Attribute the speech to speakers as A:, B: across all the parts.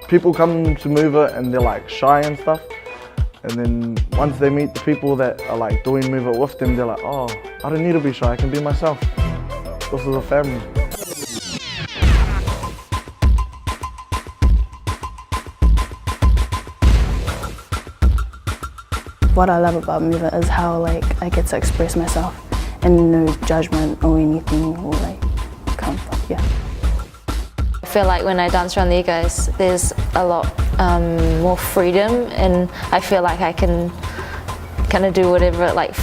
A: people come to Moovit and they're like shy and stuff. And then once they meet the people that are like doing Moovit with them, they're like, oh, I don't need to be shy, I can be myself. This is a family.
B: What I love about Moovit is how like I get to express myself and no judgment or anything or like yeah.
C: I feel like when I dance around you guys, there's a lot more freedom, and I feel like I can kind of do whatever like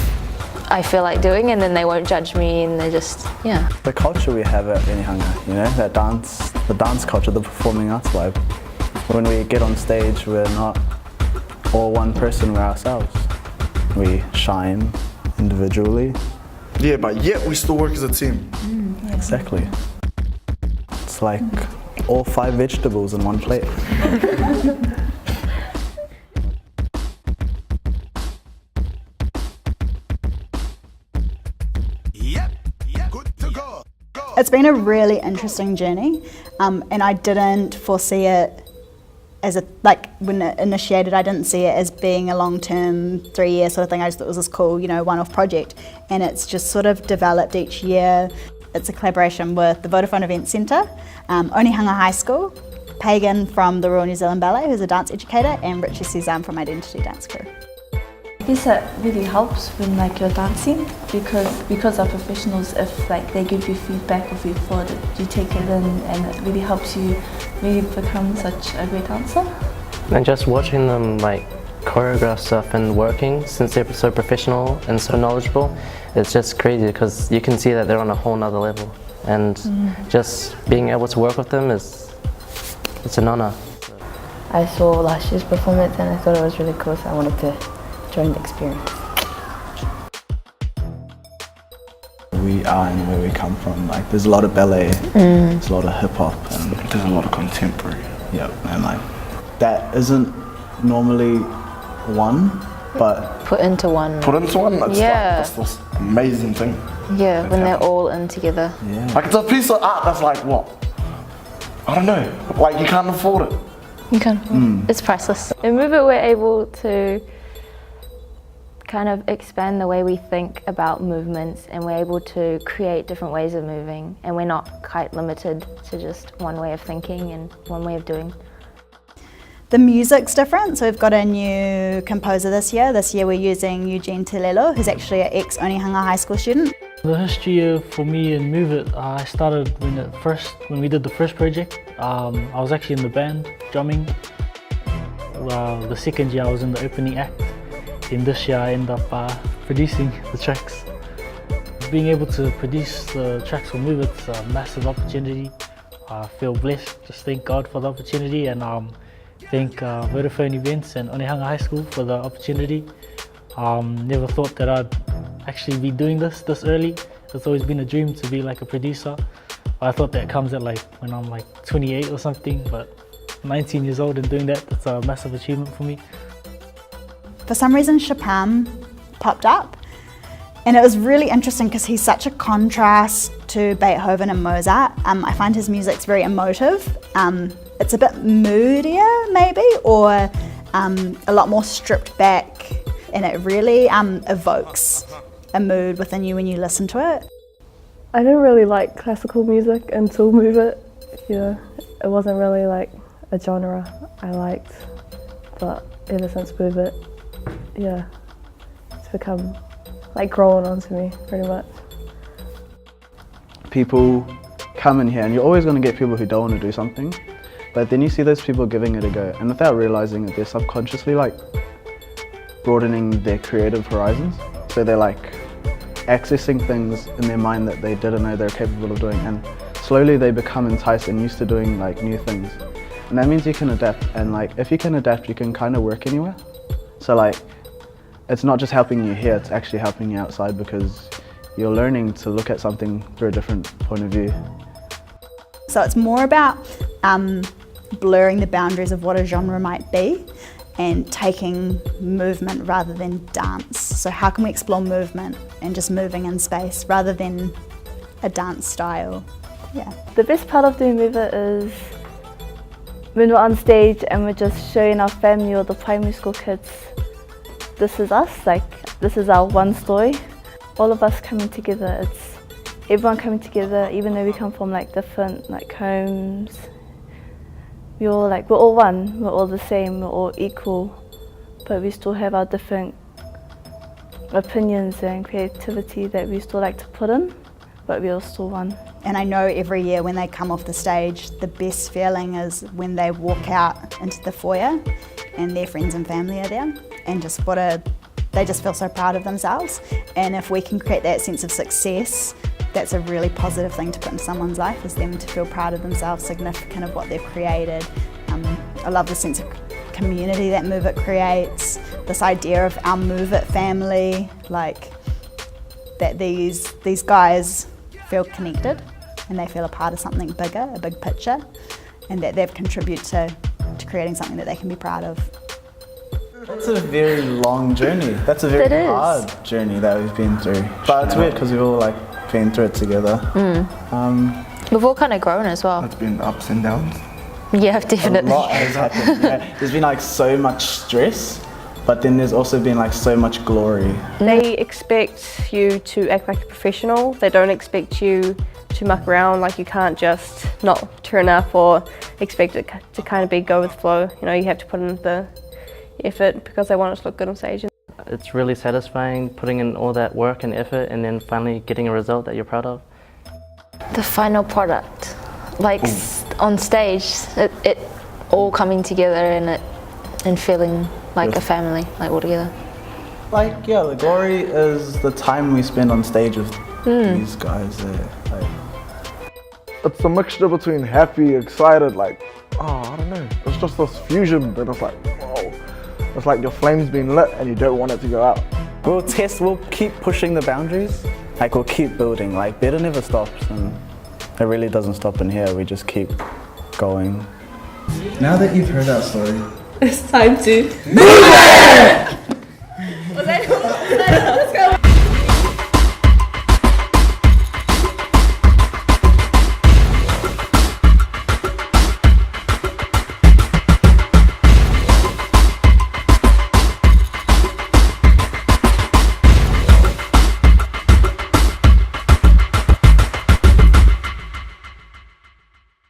C: I feel like doing, and then they won't judge me, and they just, yeah.
D: The culture we have at Onehunga, you know, that the dance culture, the performing arts vibe. When we get on stage, we're not all one person, we're ourselves. We shine individually.
A: Yeah, but yet we still work as a team.
D: Exactly. It's like all 5 vegetables in one plate.
E: It's been a really interesting journey, and I didn't foresee it as when it initiated, I didn't see it as being a long-term 3-year sort of thing. I just thought it was this cool, one-off project, and it's just sort of developed each year. It's a collaboration with the Vodafone Event Centre, Onehunga High School, Pagan from the Royal New Zealand Ballet, who's a dance educator, and Richie Suzanne from Identity Dance Crew.
F: This really helps when you're dancing because they're professionals. If they give you feedback of your thought, you take it in, and it really helps you really become such a great dancer.
G: And just watching them choreograph stuff and working, since they're so professional and so knowledgeable, it's just crazy because you can see that they're on a whole nother level, and just being able to work with them it's an honor.
H: I saw last year's performance and I thought it was really cool, so I wanted to join the experience.
D: We are and where we come from. There's a lot of ballet, there's a lot of hip hop, and
A: There's a lot of contemporary.
D: yeah, and that isn't normally one, but
C: Put into one.
A: That's
C: Yeah.
A: that's this amazing thing.
C: Yeah, when they're all in together.
D: yeah.
A: It's a piece of art that's what? I don't know. You can't afford it.
C: You can. It's priceless. In Moovit, we're able to kind of expand the way we think about movements, and we're able to create different ways of moving, and we're not quite limited to just one way of thinking and one way of doing.
E: The music's different, so we've got a new composer this year. This year we're using Eugene Telelo, who's actually an ex-Onehunga High School student.
I: The history for me in Moovit, I started when we did the first project. I was actually in the band, drumming. The second year I was in the opening act. In this year I ended up producing the tracks. Being able to produce the tracks for Moovit is a massive opportunity. I feel blessed, just thank God for the opportunity, and thank Vodafone Events and Onehunga High School for the opportunity. Never thought that I'd actually be doing this early. It's always been a dream to be a producer. I thought that comes at when I'm 28 or something, but 19 years old and doing that's a massive achievement for me.
E: For some reason Chopin popped up, and it was really interesting because he's such a contrast to Beethoven and Mozart. I find his music's very emotive. It's a bit moodier maybe, or a lot more stripped back, and it really evokes a mood within you when you listen to it.
J: I didn't really like classical music until Moovit. Yeah, it wasn't really a genre I liked, but ever since Moovit, yeah, it's become growing onto me pretty much.
D: People come in here and you're always going to get people who don't want to do something, but then you see those people giving it a go, and without realizing it, they're subconsciously broadening their creative horizons. So they're accessing things in their mind that they didn't know they're capable of doing, and slowly they become enticed and used to doing new things. And that means you can adapt, and if you can adapt, you can kind of work anywhere. So it's not just helping you here, it's actually helping you outside, because you're learning to look at something through a different point of view.
E: So it's more about blurring the boundaries of what a genre might be and taking movement rather than dance. So how can we explore movement and just moving in space rather than a dance style? Yeah.
J: The best part of doing Moovit is when we're on stage and we're just showing our family or the primary school kids, this is us, like this is our one story. All of us coming together, it's everyone coming together, even though we come from like different like homes. We're all one, we're all the same, we're all equal, but we still have our different opinions and creativity that we still like to put in, but we're all still one.
E: And I know every year when they come off the stage, the best feeling is when they walk out into the foyer and their friends and family are there, and they just feel so proud of themselves. And if we can create that sense of success, that's a really positive thing to put in someone's life, is them to feel proud of themselves, significant of what they've created. I love the sense of community that Moovit creates, this idea of our Moovit family, like that these guys feel connected and they feel a part of something bigger, a big picture, and that they've contributed to creating something that they can be proud of.
D: That's a very long journey. That's a very hard journey that we've been through. But it's weird because we've all like been through it together.
C: We've all kind of grown as well.
A: It's been ups and downs.
C: Yeah, definitely.
D: A lot has happened. Yeah. There's been like so much stress, but then there's also been like so much glory.
K: They expect you to act like a professional. They don't expect you to muck around, like you can't just not turn up or expect it to kind of be go with the flow. You know, you have to put in the effort because they want it to look good on stage.
G: It's really satisfying putting in all that work and effort and then finally getting a result that you're proud of.
C: The final product, like on stage, it all coming together and feeling like a family, like all together.
D: Like, yeah, the glory is the time we spend on stage with these guys there.
A: It's a mixture between happy, excited, like, I don't know. It's just this fusion that it's like, whoa. It's like your flame's been lit and you don't want it to go out.
D: We'll keep pushing the boundaries. Like, we'll keep building. Like, better never stops, and it really doesn't stop in here. We just keep going.
L: Now that you've heard our story,
F: It's time to... Was that